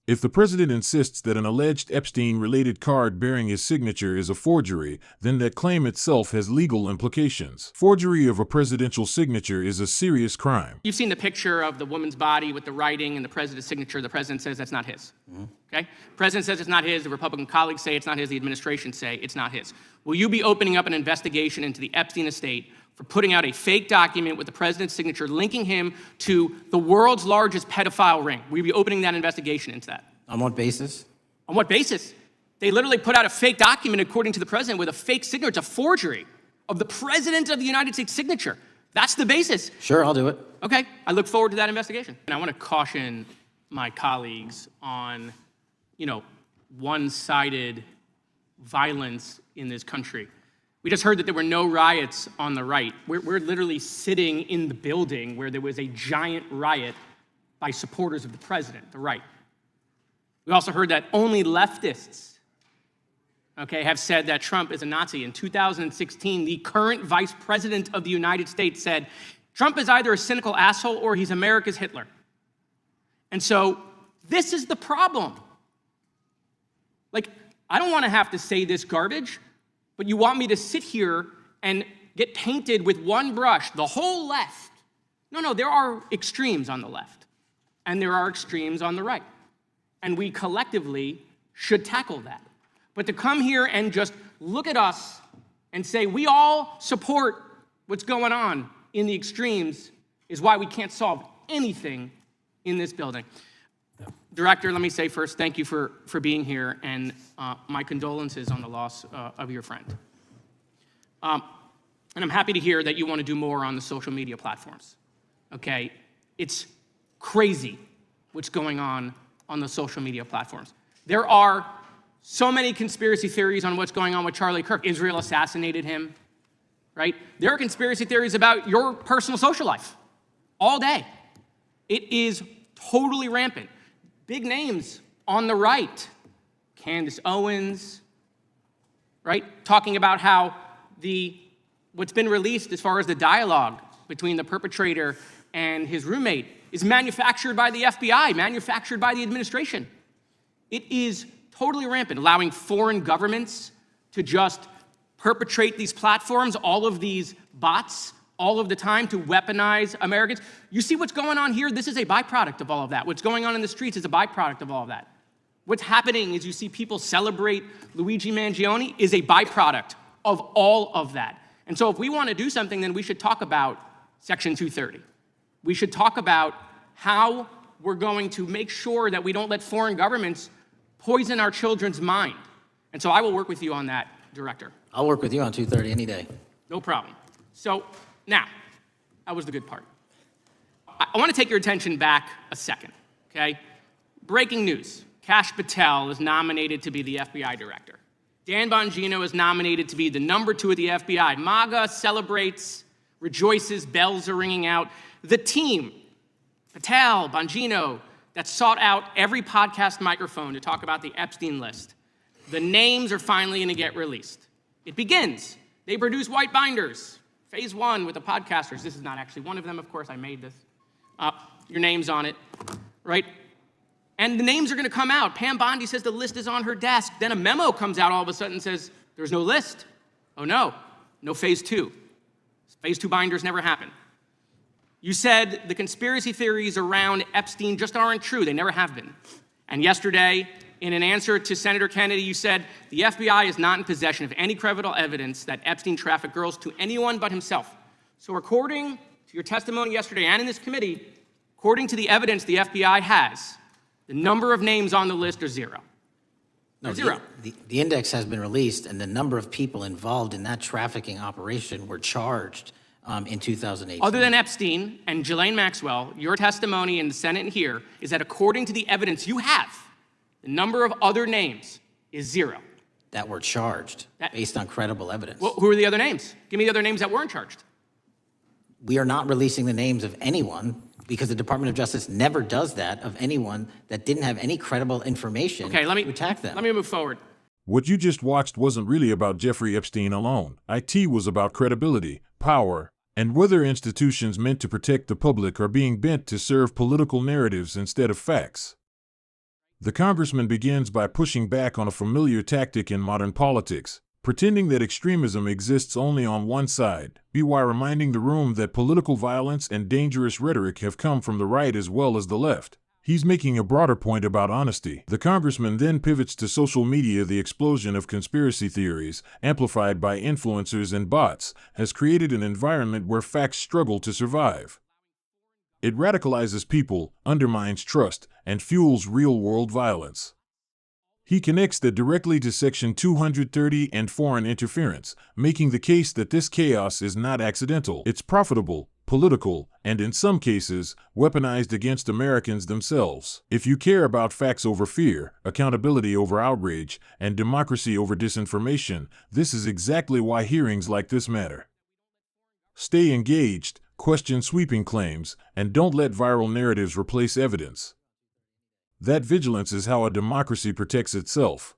If the president insists that an alleged Epstein-related card bearing his signature is a forgery, then that claim itself has legal implications. Forgery of a presidential signature is a serious crime. You've seen the picture of the woman's body with the writing and the president's signature. The president says that's not his. Okay? The president says it's not his. The Republican colleagues say it's not his. The administration say it's not his. Will you be opening up an investigation into the Epstein estate for putting out a fake document with the president's signature linking him to the world's largest pedophile ring? Will you be opening that investigation into that? On what basis? On what basis? They literally put out a fake document, according to the president, with a fake signature. It's a forgery of the president of the United States signature. That's the basis. Sure, I'll do it. Okay, I look forward to that investigation. And I want to caution my colleagues on, one-sided violence in this country. We just heard that there were no riots on the right. We're literally sitting in the building where there was a giant riot by supporters of the president, the right. We also heard that only leftists, have said that Trump is a Nazi. In 2016, the current vice president of the United States said, Trump is either a cynical asshole or he's America's Hitler. And so this is the problem. I don't want to have to say this garbage, but you want me to sit here and get painted with one brush, the whole left. No, there are extremes on the left, and there are extremes on the right. And we collectively should tackle that. But to come here and just look at us and say we all support what's going on in the extremes is why we can't solve anything in this building. Director, let me say first, thank you for being here, and my condolences on the loss of your friend. And I'm happy to hear that you want to do more on the social media platforms. Okay, it's crazy what's going on the social media platforms. There are so many conspiracy theories on what's going on with Charlie Kirk. Israel assassinated him, right? There are conspiracy theories about your personal social life all day. It is totally rampant. Big names on the right, Candace Owens, right? Talking about how what's been released as far as the dialogue between the perpetrator and his roommate is manufactured by the FBI, manufactured by the administration. It is totally rampant, allowing foreign governments to just perpetrate these platforms, all of these bots, all of the time to weaponize Americans. You see what's going on here? This is a byproduct of all of that. What's going on in the streets is a byproduct of all of that. What's happening is you see people celebrate Luigi Mangione is a byproduct of all of that. And so if we want to do something, then we should talk about Section 230. We should talk about how we're going to make sure that we don't let foreign governments poison our children's mind. And so I will work with you on that, Director. I'll work with you on 230 any day. No problem. So now, that was the good part. I want to take your attention back a second, okay? Breaking news. Kash Patel is nominated to be the FBI director. Dan Bongino is nominated to be the number 2 at the FBI. MAGA celebrates, rejoices, bells are ringing out. The team, Patel, Bongino, that sought out every podcast microphone to talk about the Epstein list, the names are finally going to get released. It begins. They produce white binders. Phase 1 with the podcasters. This is not actually one of them, of course. I made this. Your name's on it, right? And the names are going to come out. Pam Bondi says the list is on her desk. Then a memo comes out all of a sudden and says, there's no list. Oh, no phase 2. Phase 2 binders never happen. You said the conspiracy theories around Epstein just aren't true. They never have been. And yesterday, in an answer to Senator Kennedy, you said the FBI is not in possession of any credible evidence that Epstein trafficked girls to anyone but himself. So according to your testimony yesterday and in this committee, according to the evidence the FBI has, the number of names on the list are 0. No, zero. The index has been released, and the number of people involved in that trafficking operation were charged in 2018. Other than Epstein and Ghislaine Maxwell, your testimony in the Senate and here is that according to the evidence you have, the number of other names is 0. That were charged based on credible evidence. Well, who are the other names? Give me the other names that weren't charged. We are not releasing the names of anyone because the Department of Justice never does that of anyone that didn't have any credible information to attack them. Let me move forward. What you just watched wasn't really about Jeffrey Epstein alone. IT was about credibility, power, and whether institutions meant to protect the public are being bent to serve political narratives instead of facts. The congressman begins by pushing back on a familiar tactic in modern politics, pretending that extremism exists only on one side, while reminding the room that political violence and dangerous rhetoric have come from the right as well as the left. He's making a broader point about honesty. The congressman then pivots to social media. The explosion of conspiracy theories, amplified by influencers and bots, has created an environment where facts struggle to survive. It radicalizes people, undermines trust, and fuels real-world violence. He connects that directly to Section 230 and foreign interference, making the case that this chaos is not accidental. It's profitable, political, and in some cases, weaponized against Americans themselves. If you care about facts over fear, accountability over outrage, and democracy over disinformation, this is exactly why hearings like this matter. Stay engaged, question sweeping claims, and don't let viral narratives replace evidence. That vigilance is how a democracy protects itself.